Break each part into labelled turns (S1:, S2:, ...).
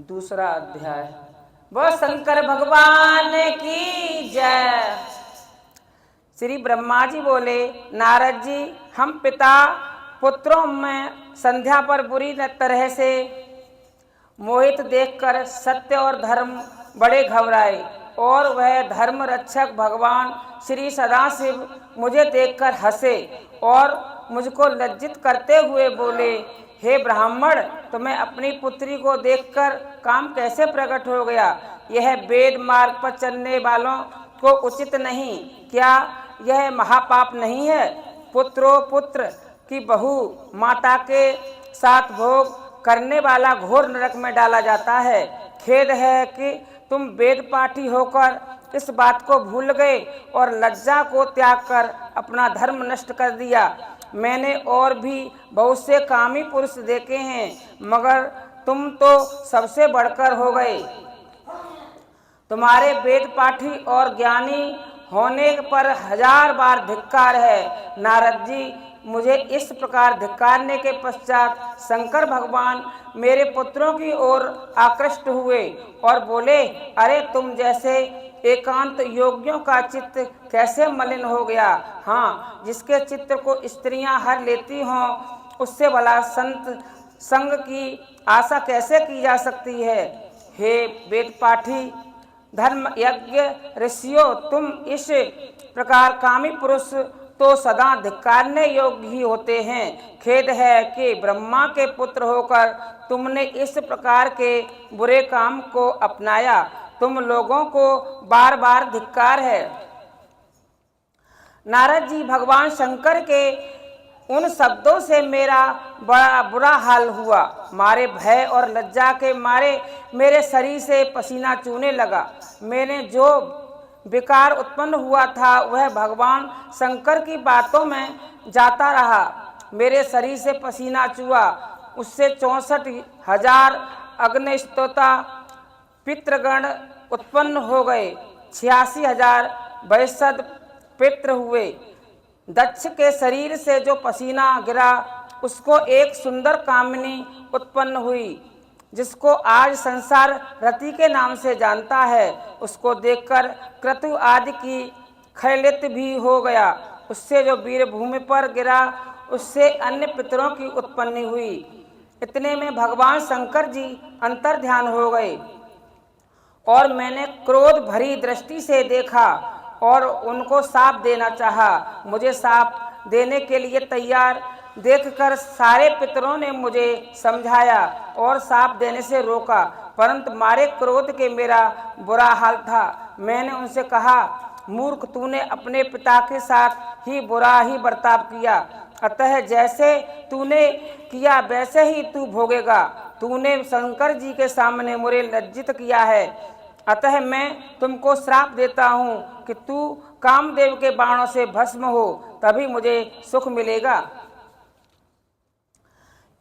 S1: दूसरा अध्याय। वो शंकर भगवान की जय। श्री ब्रह्मा जी बोले, नारद जी, हम पिता पुत्रों में संध्या पर बुरी तरह से मोहित देखकर सत्य और धर्म बड़े घबराए, और वह धर्म रक्षक भगवान श्री सदाशिव मुझे देखकर हंसे और मुझको लज्जित करते हुए बोले, हे ब्राह्मण, तुम्हें अपनी पुत्री को देखकर काम कैसे प्रकट हो गया? यह वेद मार्ग पर चलने वालों को उचित नहीं। क्या यह महापाप नहीं है? पुत्रो पुत्र की बहू माता के साथ भोग करने वाला घोर नरक में डाला जाता है। खेद है कि तुम वेद पाठी होकर इस बात को भूल गए और लज्जा को त्याग कर अपना धर्म नष्ट कर दिया। मैंने और भी बहुत से कामी पुरुष देखे हैं, मगर तुम तो सबसे बढ़कर हो गए। तुम्हारे वेद पाठी और ज्ञानी होने पर 1000 बार धिक्कार है। नारद जी, मुझे इस प्रकार धिक्कारने के पश्चात शंकर भगवान मेरे पुत्रों की ओर आकृष्ट हुए और बोले, अरे तुम जैसे एकांत योगियों का चित्त कैसे मलिन हो गया? हाँ, जिसके चित्त को स्त्रियां हर लेती हों, उससे भला संत संग की आशा कैसे की जा सकती है? हे वेद पाठी धर्म यज्ञ ऋषियों, तुम इस प्रकार कामी पुरुष तो सदा धिक्कारने योग्य ही होते हैं। खेद है कि ब्रह्मा के पुत्र होकर तुमने इस प्रकार के बुरे काम को अपनाया। तुम लोगों को बार बार धिक्कार है। नारद जी, भगवान शंकर के उन शब्दों से मेरा बड़ा बुरा हाल हुआ। मारे भय और लज्जा के मारे मेरे शरीर से पसीना चूने लगा। मैंने जो विकार उत्पन्न हुआ था वह भगवान शंकर की बातों में जाता रहा। मेरे शरीर से पसीना चूआ, उससे 64,000 अग्निस्तोता पितृगण उत्पन्न हो गए। 86,000 वैश्य पितृ हुए। दक्ष के शरीर से जो पसीना गिरा, उसको एक सुंदर कामिनी उत्पन्न हुई, जिसको आज संसार रति के नाम से जानता है। उसको देखकर क्रतु आदि की खैलित भी हो गया। उससे जो वीर भूमि पर गिरा, उससे अन्य पितरों की उत्पत्ति हुई। इतने में भगवान शंकर जी अंतर ध्यान हो गए और मैंने क्रोध भरी दृष्टि से देखा और उनको शाप देना चाहा। मुझे शाप देने के लिए तैयार देखकर सारे पितरों ने मुझे समझाया और शाप देने से रोका, परंतु मारे क्रोध के मेरा बुरा हाल था। मैंने उनसे कहा, मूर्ख, तूने अपने पिता के साथ ही बुरा ही बर्ताव किया, अतः जैसे तूने किया वैसे ही तू भोगेगा। तूने शंकर जी के सामने मुझे लज्जित किया है, अतः मैं तुमको श्राप देता हूँ कि तू कामदेव के बाणों से भस्म हो, तभी मुझे सुख मिलेगा।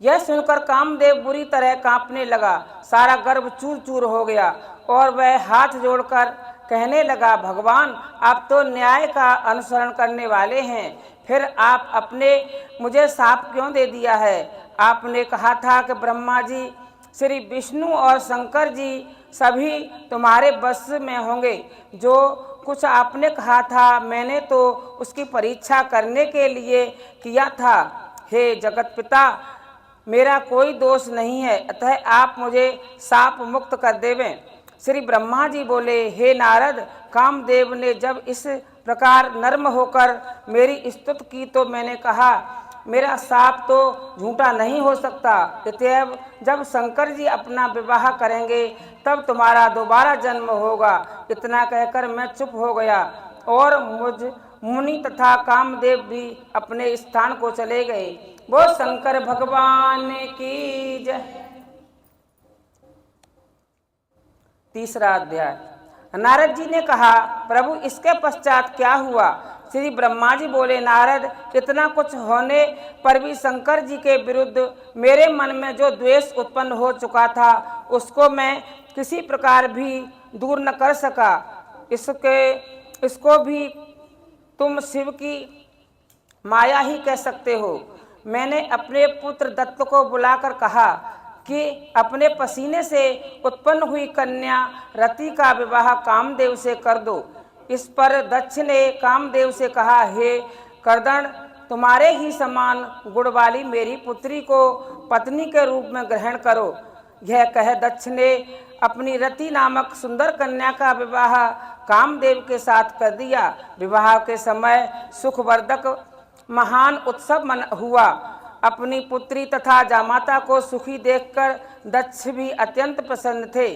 S1: यह सुनकर कामदेव बुरी तरह कांपने लगा, सारा गर्भ चूर चूर हो गया और वह हाथ जोड़कर कहने लगा, भगवान, आप तो न्याय का अनुसरण करने वाले हैं, फिर आप अपने मुझे शाप क्यों दे दिया है? आपने कहा था कि ब्रह्मा जी, श्री विष्णु और शंकर जी सभी तुम्हारे बस में होंगे। जो कुछ आपने कहा था मैंने तो उसकी परीक्षा करने के लिए किया था। हे जगत पिता, मेरा कोई दोष नहीं है, अतः आप मुझे शाप मुक्त कर देवें। श्री ब्रह्मा जी बोले, हे नारद, कामदेव ने जब इस प्रकार नर्म होकर मेरी स्तुति की तो मैंने कहा, मेरा शाप तो झूठा नहीं हो सकता। अतएव जब शंकर जी अपना विवाह करेंगे तब तुम्हारा दोबारा जन्म होगा। इतना कहकर मैं चुप हो गया और मुझ मुनि तथा कामदेव भी अपने स्थान को चले गए। वो शंकर भगवान की जय। तीसरा अध्याय। नारद जी ने कहा, प्रभु, इसके पश्चात क्या हुआ? श्री ब्रह्मा जी बोले, नारद, इतना कुछ होने पर भी शंकर जी के विरुद्ध मेरे मन में जो द्वेष उत्पन्न हो चुका था, उसको मैं किसी प्रकार भी दूर न कर सका। इसको भी तुम शिव की माया ही कह सकते हो। मैंने अपने पुत्र दत्त को बुलाकर कहा, कि अपने पसीने से उत्पन्न हुई कन्या रति का विवाह कामदेव से कर दो। इस पर दक्ष ने कामदेव से कहा, हे कर्दन, तुम्हारे ही समान गुण वाली मेरी पुत्री को पत्नी के रूप में ग्रहण करो। यह कह दक्ष ने अपनी रति नामक सुंदर कन्या का विवाह कामदेव के साथ कर दिया। विवाह के समय सुखवर्धक महान उत्सव हुआ। अपनी पुत्री तथा जामाता को सुखी देखकर दक्ष भी अत्यंत प्रसन्न थे।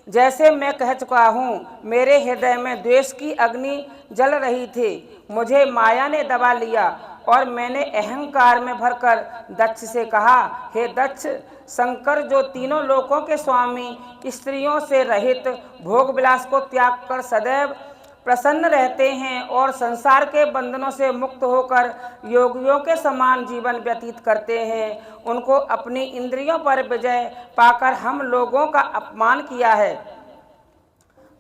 S1: जैसे मैं कह चुका हूँ, मेरे हृदय में द्वेष की अग्नि जल रही थी। मुझे माया ने दबा लिया और मैंने अहंकार में भरकर दक्ष से कहा, हे दक्ष, शंकर जो तीनों लोकों के स्वामी, स्त्रियों से रहित, भोग विलास को त्याग कर सदैव प्रसन्न रहते हैं और संसार के बंधनों से मुक्त होकर योगियों के समान जीवन व्यतीत करते हैं, उनको अपनी इंद्रियों पर विजय पाकर हम लोगों का अपमान किया है।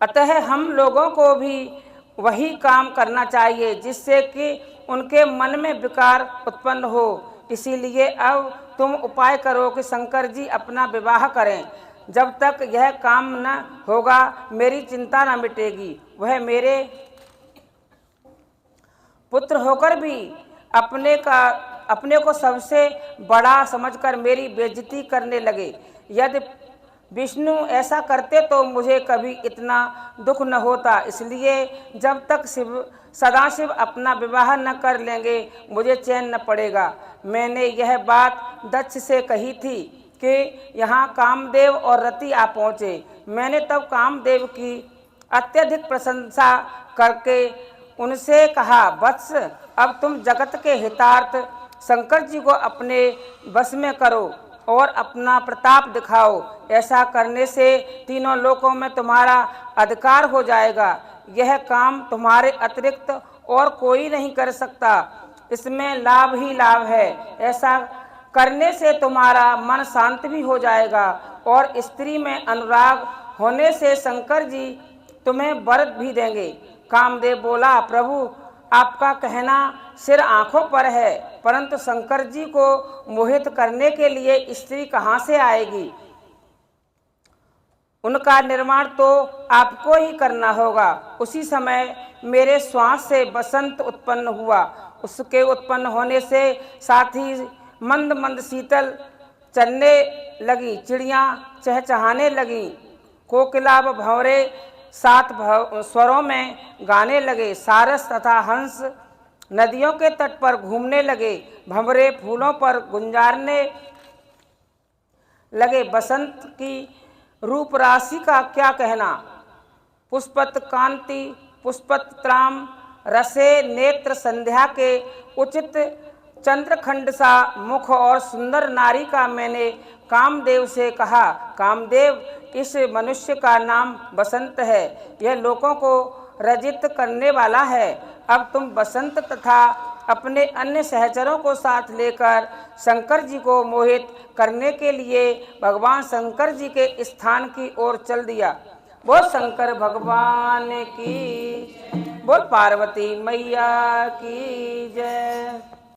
S1: अतः हम लोगों को भी वही काम करना चाहिए जिससे कि उनके मन में विकार उत्पन्न हो। इसीलिए अब तुम उपाय करो कि शंकर जी अपना विवाह करें। जब तक यह काम न होगा मेरी चिंता न मिटेगी। वह मेरे पुत्र होकर भी अपने को सबसे बड़ा समझकर मेरी बेइज्जती करने लगे। यदि विष्णु ऐसा करते तो मुझे कभी इतना दुख न होता। इसलिए जब तक सदाशिव अपना विवाह न कर लेंगे मुझे चैन न पड़ेगा। मैंने यह बात दक्ष से कही थी कि यहाँ कामदेव और रति आ पहुँचे। मैंने तब कामदेव की अत्यधिक प्रशंसा करके उनसे कहा, वत्स, अब तुम जगत के हितार्थ शंकर जी को अपने वश में करो और अपना प्रताप दिखाओ। ऐसा करने से तीनों लोकों में तुम्हारा अधिकार हो जाएगा। यह काम तुम्हारे अतिरिक्त और कोई नहीं कर सकता। इसमें लाभ ही लाभ है। ऐसा करने से तुम्हारा मन शांत भी हो जाएगा और स्त्री में अनुराग होने से शंकर जी तुम्हें वर भी देंगे। कामदेव बोला, प्रभु, आपका कहना सिर आंखों पर है, परंतु शंकर जी को मोहित करने के लिए स्त्री कहाँ से आएगी? उनका निर्माण तो आपको ही करना होगा। उसी समय मेरे श्वास से बसंत उत्पन्न हुआ। उसके उत्पन्न होने से साथ ही मंद मंद शीतल चलने लगी, चिड़ियाँ चहचहाने लगीं, कोकिला व भंवरे 7 स्वरों में गाने लगे। सारस तथा हंस नदियों के तट पर घूमने लगे। भंवरे फूलों पर गुंजारने लगे। बसंत की रूप राशि का क्या कहना। पुष्पत कांति पुष्पत्राम रसे नेत्र संध्या के उचित चंद्रखंड सा मुख और सुंदर नारी का मैंने कामदेव से कहा, कामदेव, इस मनुष्य का नाम बसंत है। यह लोगों को रजित करने वाला है। अब तुम बसंत तथा अपने अन्य सहचरों को साथ लेकर शंकर जी को मोहित करने के लिए भगवान शंकर जी के स्थान की ओर चल दिया। बोल शंकर भगवान की, बोल पार्वती मैया की जय।